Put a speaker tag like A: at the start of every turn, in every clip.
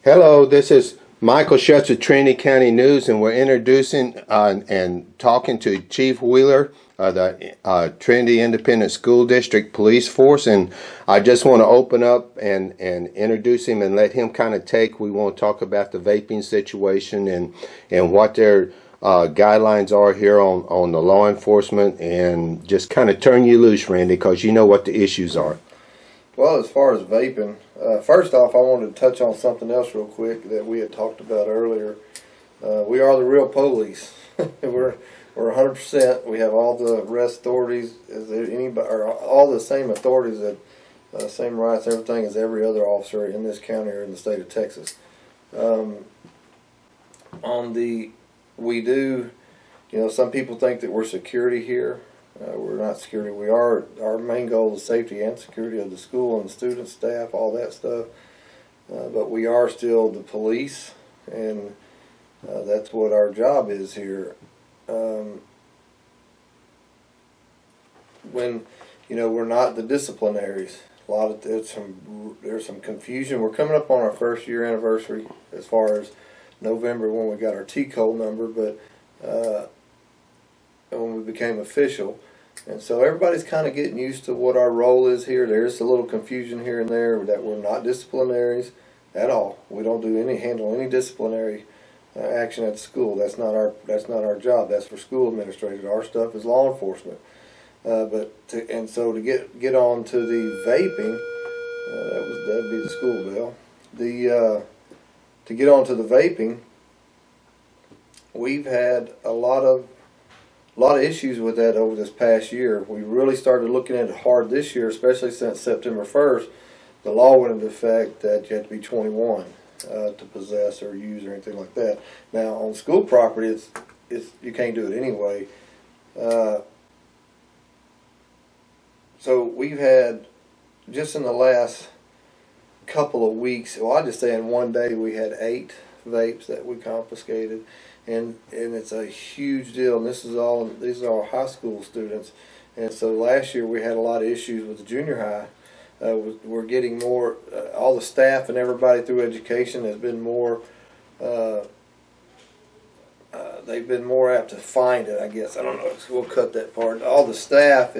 A: Hello, this is Michael Schutz with Trinity County News, and we're introducing and talking to Chief Wheeler of the Trinity Independent School District Police Force. And I just want to open up and introduce him and let him kind of we want to talk about the vaping situation and what their guidelines are here on the law enforcement, and just kind of turn you loose, Randy, because you know what the issues are.
B: Well, as far as vaping, first off, I wanted to touch on something else real quick that we had talked about earlier. We are the real police. we're 100%. We have all the arrest authorities, or all the same authorities, that same rights, everything as every other officer in this county or in the state of Texas. We do, some people think that we're security here. We're not security. We are. Our main goal is safety and security of the school and the students, staff, all that stuff. But we are still the police, and that's what our job is here. When we're not the disciplinaries. There's some confusion. We're coming up on our first year anniversary as far as November when we got our T-code number, but when we became official. And so everybody's kind of getting used to what our role is here. There's a little confusion here and there that we're not disciplinaries at all. We don't handle any disciplinary action at school. That's not our job. That's for school administrators. Our stuff is law enforcement. So to get on to the vaping, that'd be the school bell. To get on to the vaping, we've had a lot of issues with that over this past year. We really started looking at it hard this year, especially since September 1st. The law went into effect that you have to be 21 to possess or use or anything like that. Now, on school property, you can't do it anyway. So we've had, just in the last couple of weeks, well, I just say in one day, we had 8 vapes that we confiscated. And it's a huge deal, and these are all high school students. And so last year we had a lot of issues with the junior high. We're getting more, all the staff and everybody through education has been more, they've been more apt to find it, I guess. I don't know, we'll cut that part. All the staff,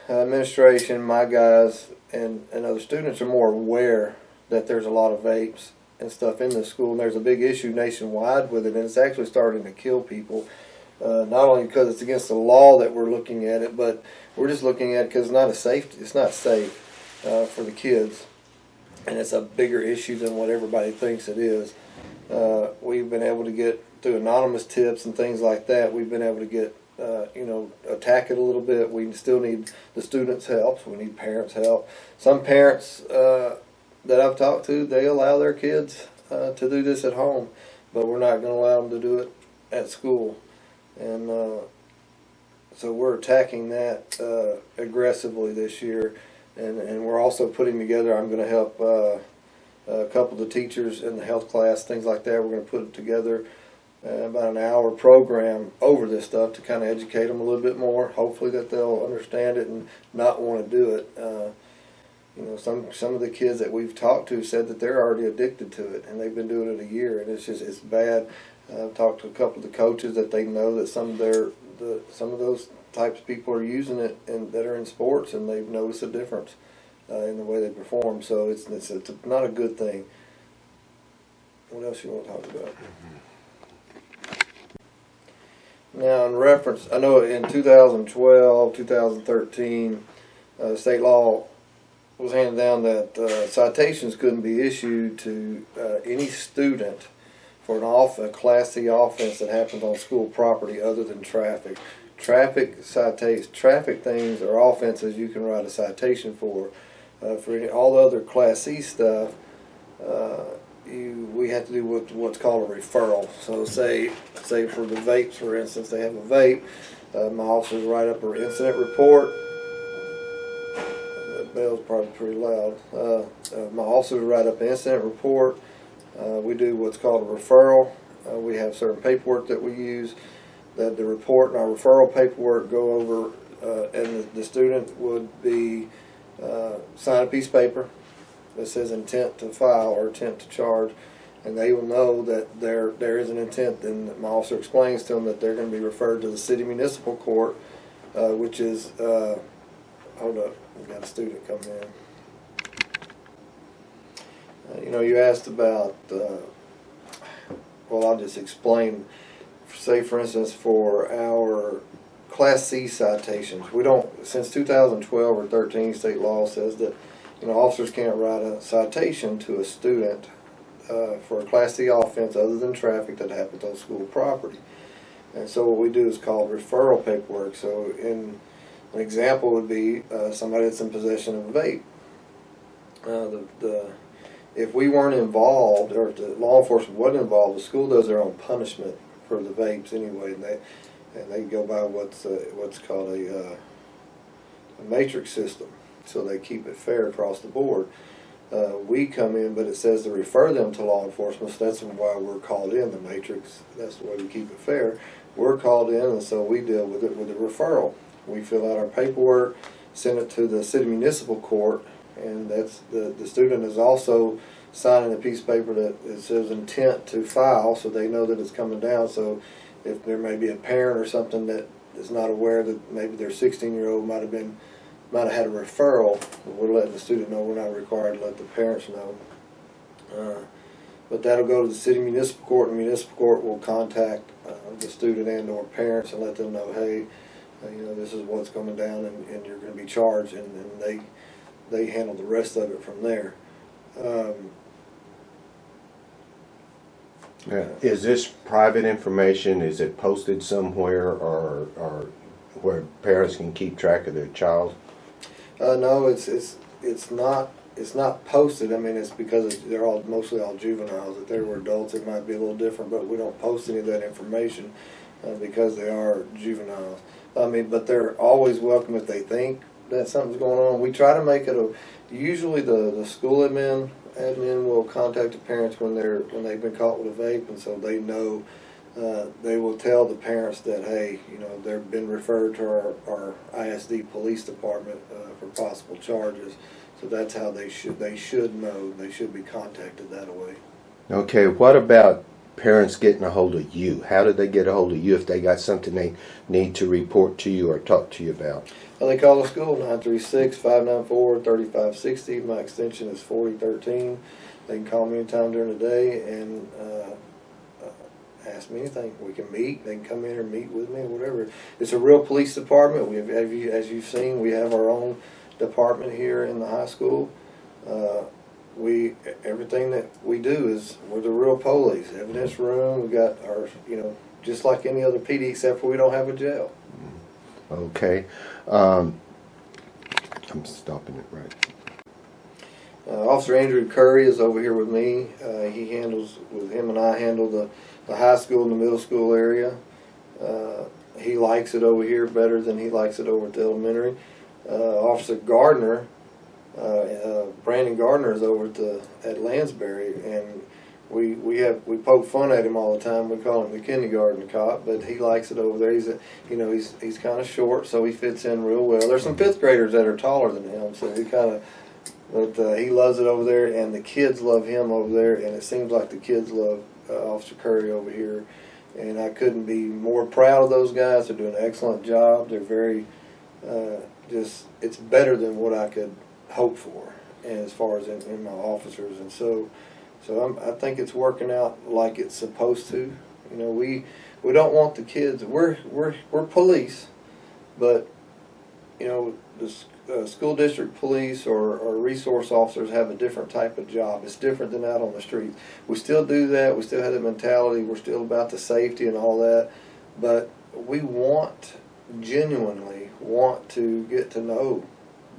B: administration, my guys, and other students are more aware that there's a lot of vapes and stuff in the school, and there's a big issue nationwide with it, and it's actually starting to kill people. Not only because it's against the law that we're looking at it, but we're just looking at it because it's not safe for the kids, and it's a bigger issue than what everybody thinks it is. We've been able to get through anonymous tips and things like that. We've been able to get attack it a little bit. We still need the students' help. We need parents' help. Some parents that I've talked to, they allow their kids to do this at home, but we're not going to allow them to do it at school. And so we're attacking that aggressively this year, and we're also putting together, I'm going to help a couple of the teachers in the health class, things like that. We're going to put together about an hour program over this stuff to kind of educate them a little bit more, hopefully that they'll understand it and not want to do it. Some of the kids that we've talked to said that they're already addicted to it, and they've been doing it a year, and it's bad. I've talked to a couple of the coaches that they know that some of those types of people are using it and that are in sports, and they've noticed a difference in the way they perform. So it's not a good thing. What else you want to talk about? Now, in reference, I know in 2012, 2013, state law was handed down that citations couldn't be issued to any student for a Class C offense that happens on school property other than traffic. Traffic things or offenses you can write a citation for. For all the other Class C stuff, we have to do what's called a referral. So say for the vapes, for instance, they have a vape. My officers write up an incident report. Bell's probably pretty loud. My officers write up an incident report. We do what's called a referral. We have certain paperwork that we use. That the report and our referral paperwork go over, and the student would be sign a piece of paper, that says intent to file or intent to charge, and they will know that there is an intent. Then my officer explains to them that they're going to be referred to the city municipal court, which is hold up, we got a student coming in. You know, you asked about. Well, I'll just explain. Say, for instance, for our Class C citations, we don't, since 2012 or 13, state law says that, you know, officers can't write a citation to a student for a Class C offense other than traffic that happens on school property. And so what we do is called referral paperwork. So an example would be somebody that's in possession of a vape. If we weren't involved, or if the law enforcement wasn't involved, the school does their own punishment for the vapes anyway, and they go by what's called a matrix system, so they keep it fair across the board. We come in, but it says to refer them to law enforcement, so that's why we're called in, the matrix. That's the way we keep it fair. We're called in, and so we deal with it with a referral. We fill out our paperwork, send it to the city municipal court, and that's the student is also signing a piece of paper that it says intent to file, so they know that it's coming down. So if there may be a parent or something that is not aware that maybe their 16-year-old might have had a referral, we're letting the student know. We're not required to let the parents know. But that'll go to the city municipal court, and the municipal court will contact the student and or parents and let them know, hey, you know, this is what's coming down, and you're going to be charged, and they handle the rest of it from there.
A: Yeah. Is this private information? Is it posted somewhere, or where parents can keep track of their child?
B: No, it's not posted. I mean, it's because they're mostly all juveniles. If they were adults, it might be a little different, but we don't post any of that information because they are juveniles. I mean, but they're always welcome if they think that something's going on. We try to make it usually the school admin will contact the parents when they've been caught with a vape, and so they know. They will tell the parents that, hey, you know, they've been referred to our ISD police department for possible charges. So that's how they should know. They should be contacted that way. Okay,
A: what about parents getting a hold of you? How do they get a hold of you if they got something they need to report to you or talk to you about?
B: Well, they call the school, 936-594-3560. My extension is 4013. They can call me anytime during the day and ask me anything. We can meet. They can come in or meet with me or whatever. It's a real police department. We have, as you've seen, we have our own department here in the high school. Everything that we do is we're the real police. Evidence room. We got our, you know, just like any other PD, except for we don't have a jail.
A: Okay. I'm stopping it right.
B: Officer Andrew Curry is over here with me. Him and I handle the high school and the middle school area. He likes it over here better than he likes it over at the elementary. Officer Gardner, Brandon Gardner, is over at Lansbury, and we poke fun at him all the time. We call him the kindergarten cop, but he likes it over there. He's kind of short, so he fits in real well. There's some fifth graders that are taller than him, so he loves it over there, and the kids love him over there, and it seems like the kids love Officer Curry over here. And I couldn't be more proud of those guys. They're doing an excellent job. They're very it's better than what I could hope for, and as far as in my officers. And so I think it's working out like it's supposed to. You know, we don't want the kids. We're police, but you know, the school district police or resource officers have a different type of job. It's different than out on the street. We still do that. We still have that mentality. We're still about the safety and all that, but we genuinely want to get to know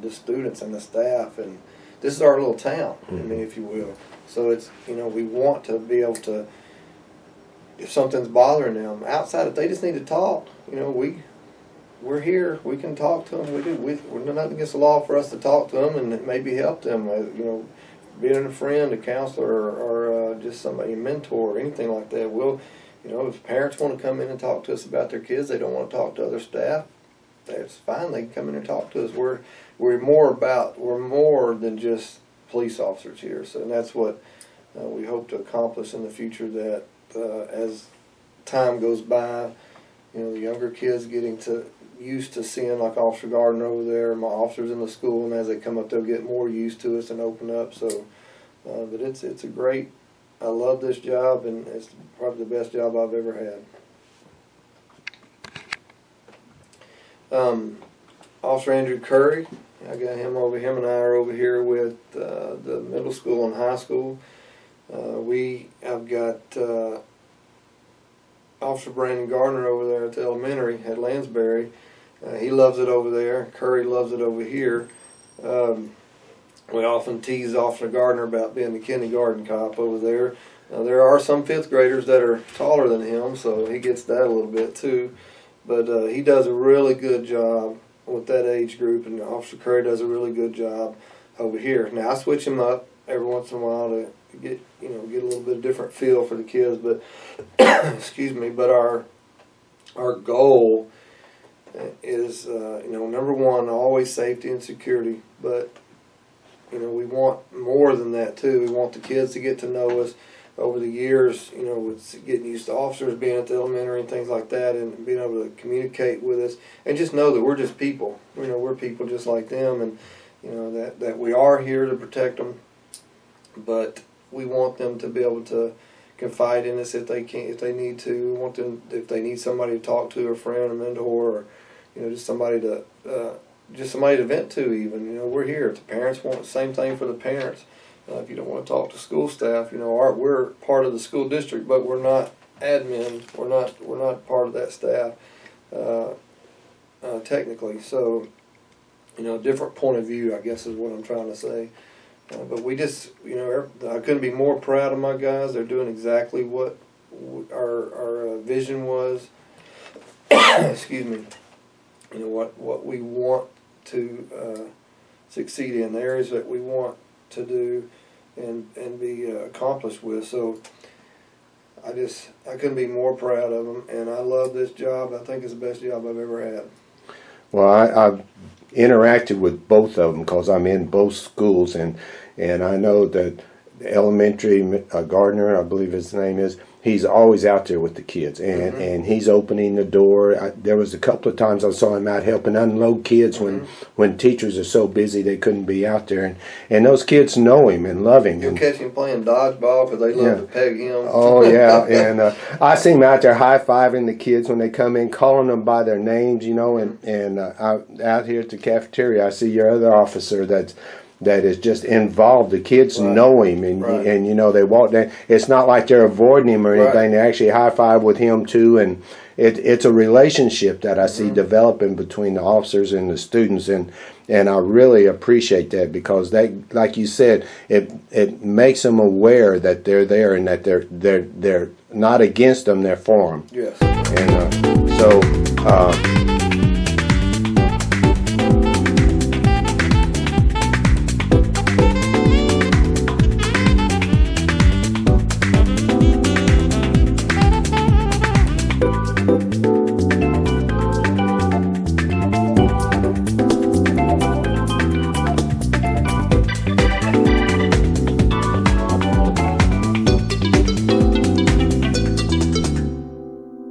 B: the students and the staff, and this is our little town. I mean, if you will. So it's, you know, we want to be able to, if something's bothering them outside, if they just need to talk, you know, we're here. We can talk to them. We're not against the law for us to talk to them and maybe help them. You know, being a friend, a counselor, or just somebody, a mentor, or anything like that. You know, if parents want to come in and talk to us about their kids, they don't want to talk to other staff, that's fine. They can come in and talk to us. We're more than just police officers here. So and that's what we hope to accomplish in the future, that as time goes by, the younger kids getting used to seeing like Officer Gardner over there, my officers in the school, and as they come up they'll get more used to us and open up. So but it's a great, I love this job, and it's probably the best job I've ever had. Officer Andrew Curry, I got him and I are over here with the middle school and high school. I've got Officer Brandon Gardner over there at the elementary at Lansbury. He loves it over there. Curry loves it over here. We often tease Officer Gardner about being the kindergarten cop over there. There are some 5th graders that are taller than him, so he gets that a little bit too. But he does a really good job with that age group, and Officer Curry does a really good job over here. Now I switch him up every once in a while to get a little bit of different feel for the kids. But excuse me. But our goal is number one, always safety and security. But we want more than that too. We want the kids to get to know us over the years, with getting used to officers being at the elementary and things like that, and being able to communicate with us, and just know that we're just people. We're people just like them, and that we are here to protect them, but we want them to be able to confide in us if they need to. We want them, if they need somebody to talk to, a friend, a mentor, or just somebody to vent to. Even we're here. If the parents want the same thing for the parents. If you don't want to talk to school staff, we're part of the school district, but we're not admin. We're not part of that staff technically. So, different point of view, I guess, is what I'm trying to say. But we just, I couldn't be more proud of my guys. They're doing exactly what our vision was. Excuse me. What we want to succeed in, the areas that we want to do and be accomplished with. So I couldn't be more proud of them, and I love this job. I think it's the best job I've ever had.
A: Well, I've interacted with both of them because I'm in both schools, and I know that elementary Gardner, I believe his name is, he's always out there with the kids, and he's opening the door. There was a couple of times I saw him out helping unload kids when teachers are so busy they couldn't be out there, and those kids know him and love him.
B: You'll catch him playing dodgeball because they love to peg him.
A: Oh yeah, and I see him out there high-fiving the kids when they come in, calling them by their names, and out here at the cafeteria I see your other officer that is just involved. The kids know him, and they walk down. It's not like they're avoiding him or anything. They actually high five with him too, and it's a relationship that I see developing between the officers and the students, and I really appreciate that, because that, like you said, it makes them aware that they're there and that they're not against them, they're for them.
B: Yes.
A: And so